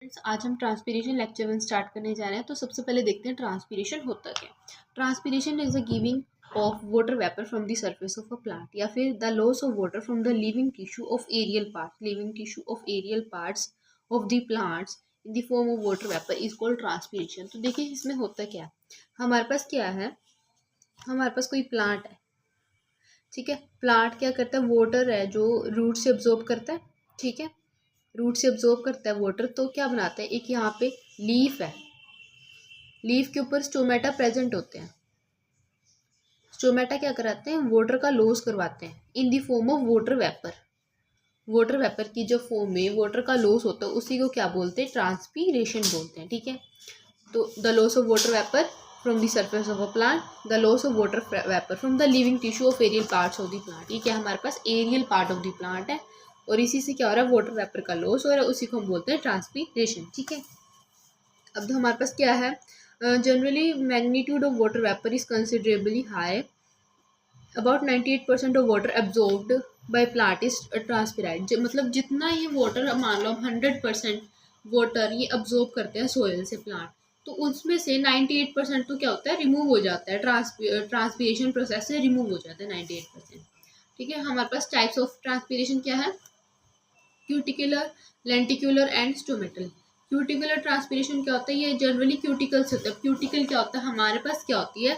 Students, आज हम transpiration lecture 1 start करने जा रहे हैं। तो सबसे पहले देखते हैं ट्रांसपीरेशन होता क्या है। Transpiration is a giving off water vapour from the surface of a plant या फिर the loss of water from the living tissue of aerial parts of the plants in the form of water vapour is called transpiration. तो देखिए इसमें होता क्या है। हमारे पास क्या है, हमारे पास कोई प्लांट है, ठीक है। प्लांट क्या करता है, वाटर है जो रूट से अब्जॉर्ब करता है, ठीक है। रूट से अब्जॉर्ब करता है वाटर, तो क्या बनाता है, एक यहाँ पे लीफ है, लीफ के ऊपर स्टोमेटा प्रेजेंट होते हैं। स्टोमेटा क्या कराते हैं, वाटर का लॉस करवाते हैं इन the form of water vapour. Water vapour की जो फॉर्म में वाटर का लॉस होता है उसी को क्या बोलते हैं, ट्रांसपीरेशन बोलते हैं, ठीक है। तो the loss of water vapour from the surface of a plant, the loss of water vapour from the living tissue of aerial parts of the plant. ये क्या हमारे पास aerial part of the plant है और इसी से क्या हो रहा है, वाटर वेपर का लॉस हो रहा है, उसी को हम बोलते हैं ट्रांसपीरेशन, ठीक है। अब तो हमारे पास क्या है, generally magnitude of water vapour is considerably high, about 98% of water absorbed by plant is transpired. मतलब जितना ये वाटर, मान लो 100% वाटर ये अब्जॉर्ब करते हैं सोयल से प्लांट, तो उसमें से 98% तो क्या होता है, रिमूव हो जाता है, ट्रांसपीरेशन प्रोसेस से रिमूव हो जाता है 98%, ठीक है। हमारे पास टाइप्स ऑफ ट्रांसपीरेशन क्या है, cuticular, lenticular and stomatal. Cuticular transpiration क्या होता है, ये जनरली क्यूटिकल से होता है। क्यूटिकल क्या होता है, हमारे पास क्या होती है,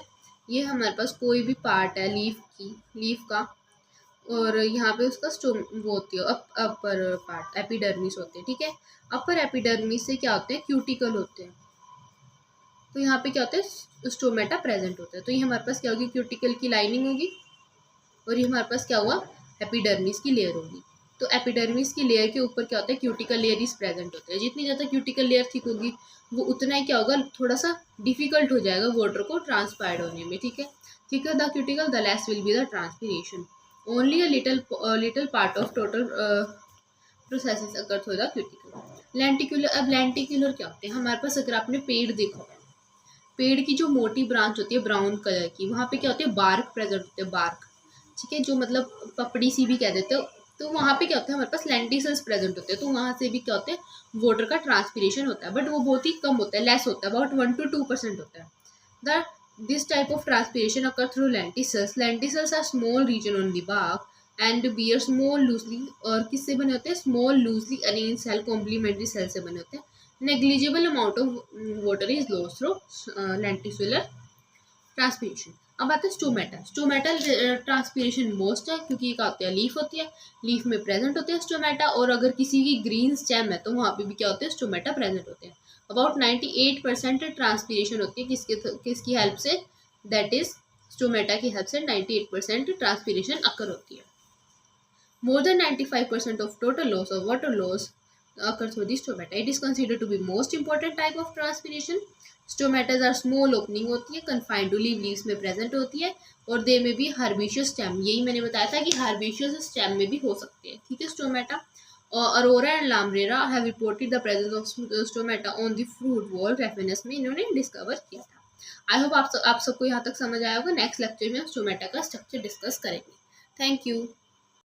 ये हमारे पास कोई भी पार्ट है लीफ का, और यहाँ पे उसका वो होती है अपर पार्ट, एपिडर्मिस होते हैं, ठीक है। अपर एपिडर्मिस से क्या होते हैं, क्यूटिकल होते हैं, तो यहाँ पे क्या होता है, स्टोमेटा प्रेजेंट होता है। तो ये हमारे पास क्या होगी, क्यूटिकल की लाइनिंग होगी और ये हमारे पास क्या हुआ, एपिडर्मिस की लेयर होगी। तो एपिडर्मिस की लेयर के ऊपर क्या होता है, क्यूटिकल लेयर इज प्रेजेंट होता है। जितनी ज़्यादा क्यूटिकल लेयर थिक होगी वो उतना ही क्या होगा, थोड़ा सा डिफिकल्ट हो जाएगा वाटर को ट्रांसपायर्ड होने में, ठीक है। Thicker the cuticle the less will be the transpiration, only a little part of total processes occur through the cuticle. Lenticular, अब लेंटिकुलर क्या होते हैं, हमारे पास अगर आपने पेड़ देखा, पेड़ की जो मोटी ब्रांच होती है ब्राउन कलर की, वहाँ पे क्या होती है, बार्क प्रेजेंट होते हैं, बार्क, ठीक है, जो मतलब पपड़ी सी भी कह देते हो। तो वहाँ पे क्या होता है, हमारे पास लेंटिसल्स प्रेजेंट होते हैं, तो वहाँ से भी क्या होते हैं, वाटर का ट्रांसपीरेशन होता है, बट वो बहुत ही कम होता है, लेस होता है, अबाउट 1 to 2% होता है। The this type of transpiration occur through lenticels. Lenticels are small region on the bark and bear small loosely, और किससे बने होते हैं, small loosely arrange cell, complementary cell से बने होते हैं। Negligible amount of water is lost through lenticular transpiration. अब आता है स्टोमेटा। स्टोमेटल ट्रांसपीरेशन मोस्ट है, क्योंकि ये क्या होती है, लीफ होती है, लीफ में प्रेजेंट होते हैं स्टोमेटा, और अगर किसी की ग्रीन स्टेम है तो वहाँ पे भी क्या होते हैं, स्टोमेटा प्रेजेंट होते हैं। अबाउट 98% ट्रांसपीरेशन होती है किसकी हेल्प से, दैट इज स्टोमेटा की हेल्प से 98% ट्रांसपीरेशन अकर होती है। More than 95% of total loss of water loss occurs through the stomata. It is considered to be most important type of transpiration. Stomatas are small opening होती है, confined to leaves में present होती है, और they may be herbaceous stem. यही मैंने बताया था कि herbaceous stem में भी हो सकते हैं, ठीक है, stomata. Arora and Lamrera have reported the presence of stomata on the fruit wall Raphanus में इन्होंने डिस्कवर किया था। आई होप आप सबको यहाँ तक समझ आया होगा। नेक्स्ट लेक्चर में हम स्टोमेटा का स्ट्रक्चर डिस्कस करेंगे। Thank you.